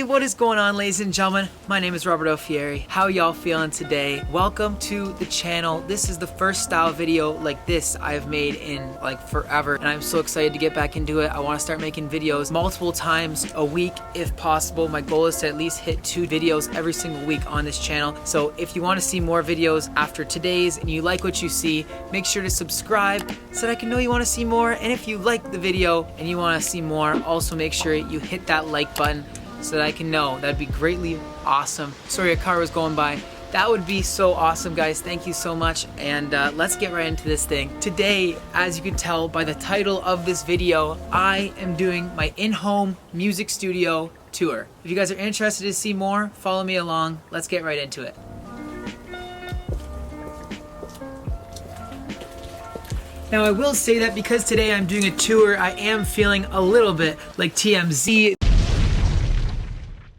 Hey, what is going on, ladies and gentlemen? My name is Robert Alfieri. How y'all feeling today? Welcome to the channel. This is the first style video like this I've made in like forever, and I'm so excited to get back into it. I want to start making videos multiple times a week if possible. My goal is to at least hit 2 videos every single week on this channel. So if you want to see more videos after today's and you like what you see, make sure to subscribe so that I can know you want to see more. And if you like the video and you want to see more, also make sure you hit that like button so that I can know. That'd be greatly awesome. Sorry, a car was going by. That would be so awesome, guys. Thank you so much. And let's get right into this thing. Today, as you can tell by the title of this video, I am doing my in-home music studio tour. If you guys are interested to see more, follow me along. Let's get right into it. Now, I will say that because today I'm doing a tour, I am feeling a little bit like TMZ.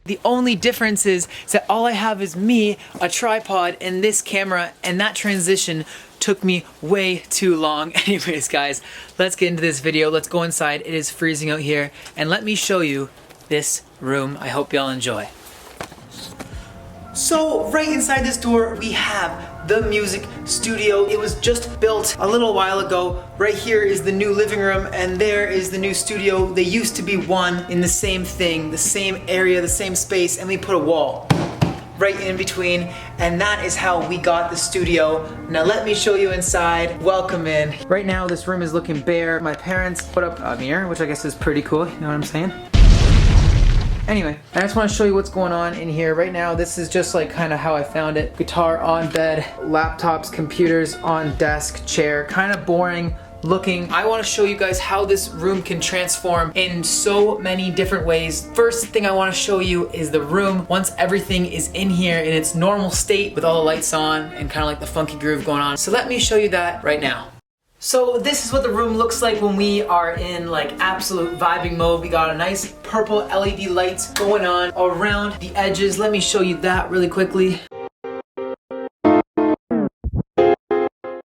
The only difference is that all I have is me, a tripod, and this camera, and that transition took me way too long. Anyways, guys, let's get into this video. Let's go inside. It is freezing out here, and let me show you this room. I hope y'all enjoy. So right inside this door, we have the music studio. It was just built a little while ago. Right here is the new living room, and there is the new studio. They used to be one in the same thing, the same area, the same space, and we put a wall right in between, and that is how we got the studio. Now let me show you inside. Welcome in. Right now this room is looking bare. My parents put up a mirror, which I guess is pretty cool, you know what I'm saying? Anyway, I just want to show you what's going on in here. Right now, this is just like kind of how I found it. Guitar on bed, laptops, computers on desk, chair, kind of boring looking. I want to show you guys how this room can transform in so many different ways. First thing I want to show you is the room once everything is in here in its normal state with all the lights on and kind of like the funky groove going on. So let me show you that right now. So this is what the room looks like when we are in like absolute vibing mode. We got a nice purple LED lights going on around the edges. Let me show you that really quickly.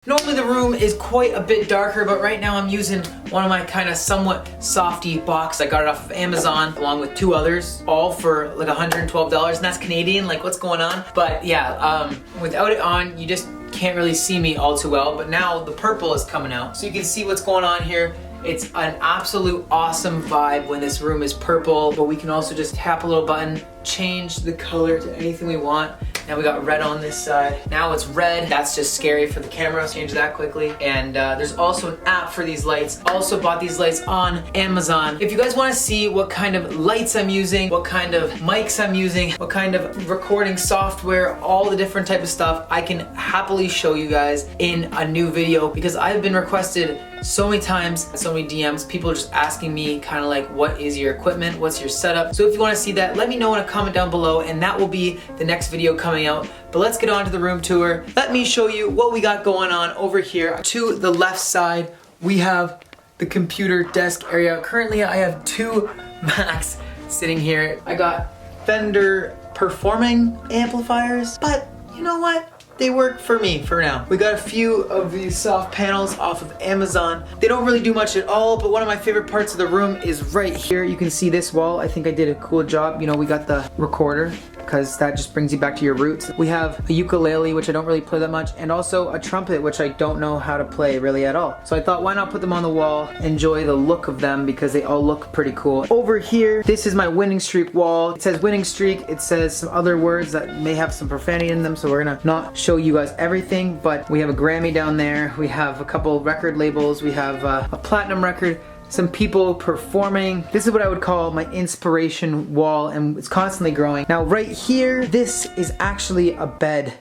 Normally the room is quite a bit darker, but right now I'm using one of my kind of somewhat softy box. I got it off of Amazon along with 2 others, all for like $112, and that's Canadian, like what's going on? But yeah, without it on, you just can't really see me all too well, but now the purple is coming out. So you can see what's going on here. It's an absolute awesome vibe when this room is purple, but we can also just tap a little button, change the color to anything we want. Now we got red on this side. Now it's red. That's just scary for the camera. Change that quickly. And there's also an app for these lights. Also bought these lights on Amazon. If you guys want to see what kind of lights I'm using, what kind of mics I'm using, what kind of recording software, all the different type of stuff, I can happily show you guys in a new video because I've been requested so many times, so many DMs, people are just asking me kind of like, what is your equipment? What's your setup? So if you want to see that, let me know in a comment down below, and that will be the next video coming out. But let's get on to the room tour. Let me show you what we got going on over here. To the left side, we have the computer desk area. Currently, I have 2 Macs sitting here. I got Fender performing amplifiers, but you know what? They work for me for now. We got a few of these soft panels off of Amazon. They don't really do much at all, but one of my favorite parts of the room is right here. You can see this wall. I think I did a cool job. You know, we got the recorder because that just brings you back to your roots. We have a ukulele, which I don't really play that much, and also a trumpet, which I don't know how to play really at all. So I thought, why not put them on the wall, enjoy the look of them because they all look pretty cool. Over here, this is my winning streak wall. It says winning streak. It says some other words that may have some profanity in them, so we're gonna not show you guys everything, but we have a Grammy down there. We have a couple record labels. We have a platinum record. Some people performing. This is what I would call my inspiration wall, and it's constantly growing. Now right here, this is actually a bed.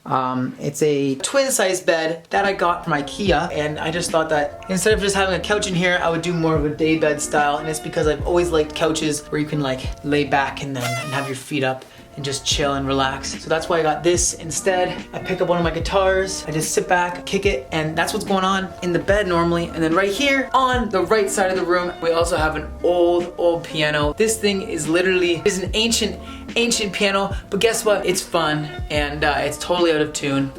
It's a twin size bed that I got from IKEA, and I just thought that instead of just having a couch in here, I would do more of a day bed style, and it's because I've always liked couches where you can like lay back and have your feet up and just chill and relax. So that's why I got this instead. I pick up one of my guitars, I just sit back, kick it, and that's what's going on in the bed normally. And then right here on the right side of the room, we also have an old piano. This thing is literally an ancient piano, but guess what? It's fun, and it's totally out of tune.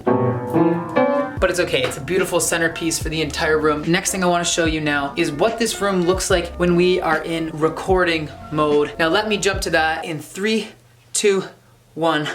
But it's okay, it's a beautiful centerpiece for the entire room. Next thing I wanna show you now is what this room looks like when we are in recording mode. Now let me jump to that in 3, 2, 1.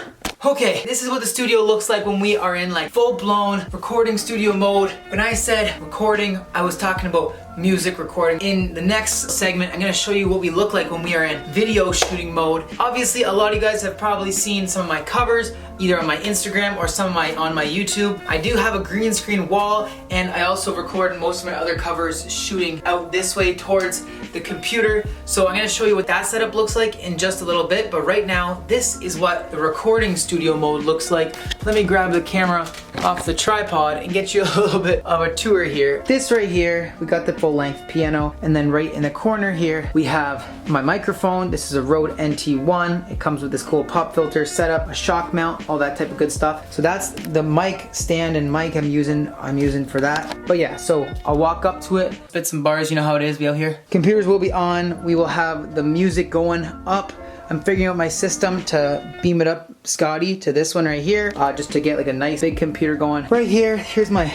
Okay, this is what the studio looks like when we are in like full-blown recording studio mode. When I said recording, I was talking about music recording. In the next segment, I'm gonna show you what we look like when we are in video shooting mode. Obviously, a lot of you guys have probably seen some of my covers, either on my Instagram or some of on my YouTube. I do have a green screen wall, and I also record most of my other covers shooting out this way towards the computer. So I'm gonna show you what that setup looks like in just a little bit, but right now, this is what the recording studio mode looks like. Let me grab the camera off the tripod and get you a little bit of a tour here. This right here, we got the full-length piano, and then right in the corner here, we have my microphone. This is a Rode NT1. It comes with this cool pop filter setup, a shock mount, all that type of good stuff. So that's the mic stand and mic I'm using for that. But yeah, so I'll walk up to it, spit some bars, you know how it is, we out here. Computers will be on, we will have the music going up. I'm figuring out my system to beam it up, Scotty, to this one right here, just to get like a nice big computer going. Right here, here's my,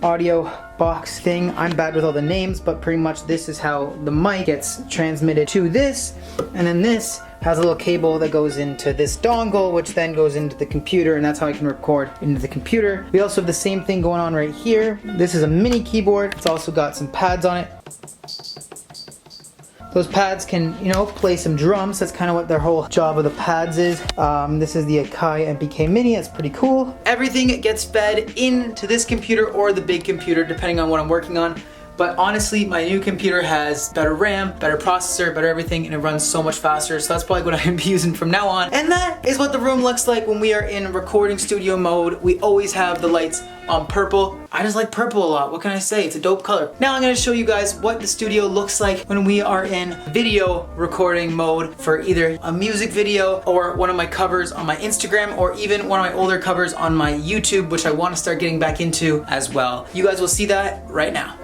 audio box thing. I'm bad with all the names, but pretty much this is how the mic gets transmitted to this, and then this has a little cable that goes into this dongle, which then goes into the computer, and that's how I can record into the computer. We also have the same thing going on right here. This is a mini keyboard. It's also got some pads on it. Those pads can, play some drums. That's kind of what their whole job of the pads is. This is the Akai MPK Mini. It's pretty cool. Everything gets fed into this computer or the big computer, depending on what I'm working on. But honestly, my new computer has better RAM, better processor, better everything, and it runs so much faster. So that's probably what I'm gonna be using from now on. And that is what the room looks like when we are in recording studio mode. We always have the lights on purple. I just like purple a lot. What can I say? It's a dope color. Now I'm gonna show you guys what the studio looks like when we are in video recording mode for either a music video or one of my covers on my Instagram, or even one of my older covers on my YouTube, which I wanna start getting back into as well. You guys will see that right now.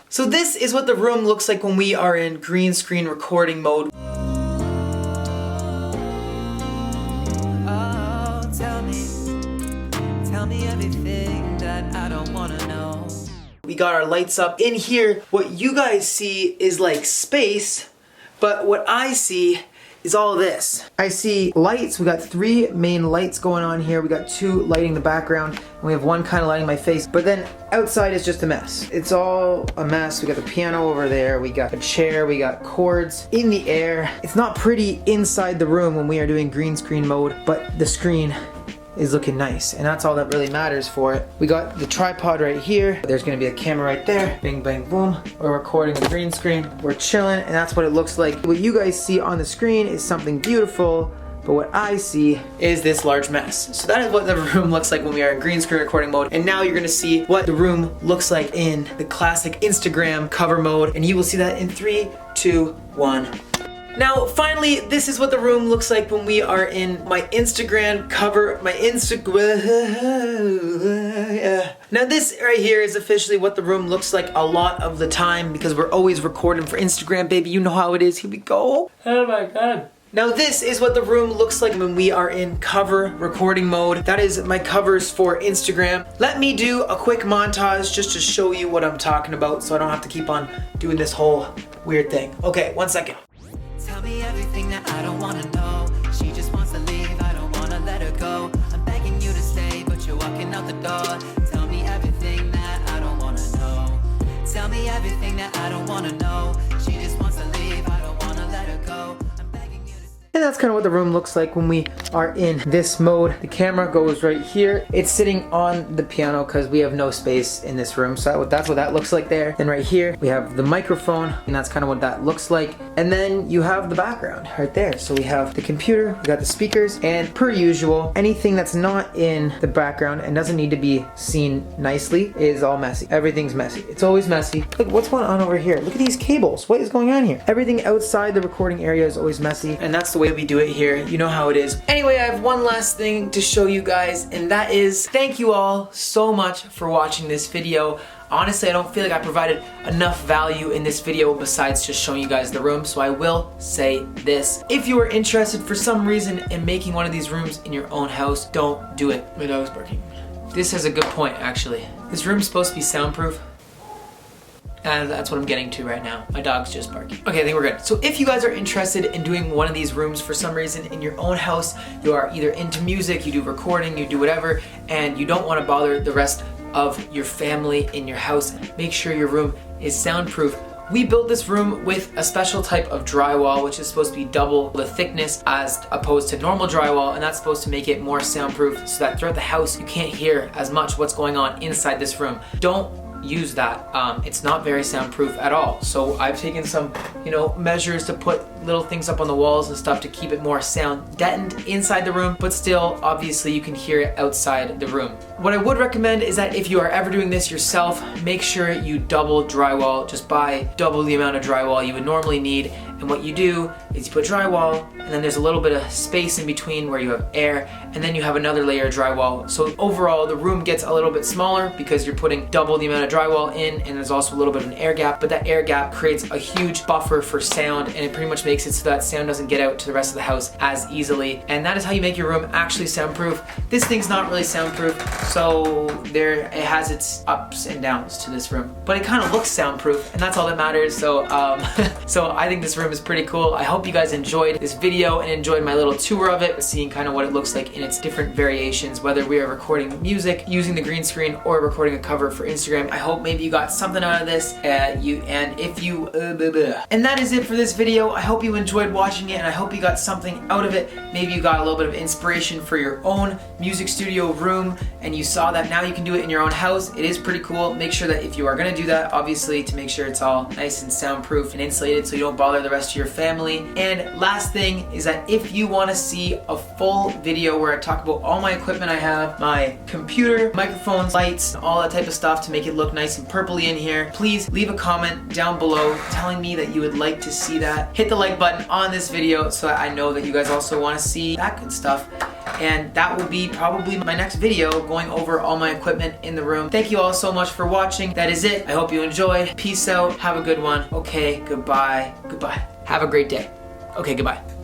So this is what the room looks like when we are in green screen recording mode. Oh, tell me everything that I don't wanna know. We got our lights up. In here, what you guys see is like space, but what I see is all this. I see lights. We got 3 main lights going on here. We got 2 lighting the background, and we have 1 kind of lighting my face. But then outside is just a mess. It's all a mess. We got the piano over there. We got a chair. We got cords in the air. It's not pretty inside the room when we are doing green screen mode, but the screen is looking nice, and that's all that really matters for it. We got the tripod right here. There's gonna be a camera right there. Bing, bang, boom. We're recording the green screen. We're chilling, and that's what it looks like. What you guys see on the screen is something beautiful, but what I see is this large mess. So that is what the room looks like when we are in green screen recording mode. And now you're gonna see what the room looks like in the classic Instagram cover mode, and you will see that in 3, 2, 1. Now, finally, this is what the room looks like when we are in my Instagram cover, my Instagram. Now, this right here is officially what the room looks like a lot of the time, because we're always recording for Instagram, baby. You know how it is. Here we go. Oh my God. Now this is what the room looks like when we are in cover recording mode. That is my covers for Instagram. Let me do a quick montage just to show you what I'm talking about, so I don't have to keep on doing this whole weird thing. Okay, 1 second. Tell me everything that I don't wanna know. She just wants to leave, I don't wanna let her go. I'm begging you to stay, but you're walking out the door. Tell me everything that I don't wanna know. Tell me everything that I don't wanna know. She just wants to leave, I don't wanna let her go. And that's kind of what the room looks like when we are in this mode. The camera goes right here. It's sitting on the piano because we have no space in this room. So that's what that looks like there. Then right here, we have the microphone, and that's kind of what that looks like. And then you have the background right there. So we have the computer, we got the speakers, and per usual, anything that's not in the background and doesn't need to be seen nicely is all messy. Everything's messy. It's always messy. Look, what's going on over here? Look at these cables. What is going on here? Everything outside the recording area is always messy, and that's the way we do it here. You know how it is. Anyway, I have one last thing to show you guys, and that is thank you all so much for watching this video. Honestly, I don't feel like I provided enough value in this video besides just showing you guys the room, so I will say this. If you are interested for some reason in making one of these rooms in your own house, don't do it. My dog's barking. This has a good point, actually. This room's supposed to be soundproof. And that's what I'm getting to right now. My dog's just barking. Okay, I think we're good. So if you guys are interested in doing one of these rooms for some reason in your own house, you are either into music, you do recording, you do whatever, and you don't want to bother the rest of your family in your house, make sure your room is soundproof. We built this room with a special type of drywall, which is supposed to be double the thickness as opposed to normal drywall, and that's supposed to make it more soundproof so that throughout the house you can't hear as much what's going on inside this room. Don't use that. It's not very soundproof at all. So I've taken some, measures to put little things up on the walls and stuff to keep it more sound deadened inside the room, but still, obviously, you can hear it outside the room. What I would recommend is that if you are ever doing this yourself, make sure you double drywall. Just buy double the amount of drywall you would normally need. And what you do is you put drywall, and then there's a little bit of space in between where you have air, and then you have another layer of drywall. So overall, the room gets a little bit smaller because you're putting double the amount of drywall in, and there's also a little bit of an air gap, but that air gap creates a huge buffer for sound, and it pretty much makes it so that sound doesn't get out to the rest of the house as easily. And that is how you make your room actually soundproof. This thing's not really soundproof, so it has its ups and downs to this room, but it kind of looks soundproof, and that's all that matters. So so I think this room is pretty cool. I hope you guys enjoyed this video and enjoyed my little tour of it, seeing kind of what it looks like in its different variations, whether we are recording music using the green screen or recording a cover for Instagram. I hope maybe you got something out of this, and that is it for this video. I hope you enjoyed watching it, and I hope you got something out of it. Maybe you got a little bit of inspiration for your own music studio room, and you saw that now you can do it in your own house. It is pretty cool. Make sure that if you are going to do that, obviously, to make sure it's all nice and soundproof and insulated so you don't bother the rest of your family. And last thing is that if you want to see a full video where I talk about all my equipment I have, my computer, microphones, lights, all that type of stuff to make it look nice and purpley in here, please leave a comment down below telling me that you would like to see that. Hit the like button on this video so that I know that you guys also want to see that good stuff. And that will be probably my next video, going over all my equipment in the room. Thank you all so much for watching. That is it. I hope you enjoyed. Peace out. Have a good one. Okay, goodbye. Goodbye. Have a great day. Okay, goodbye.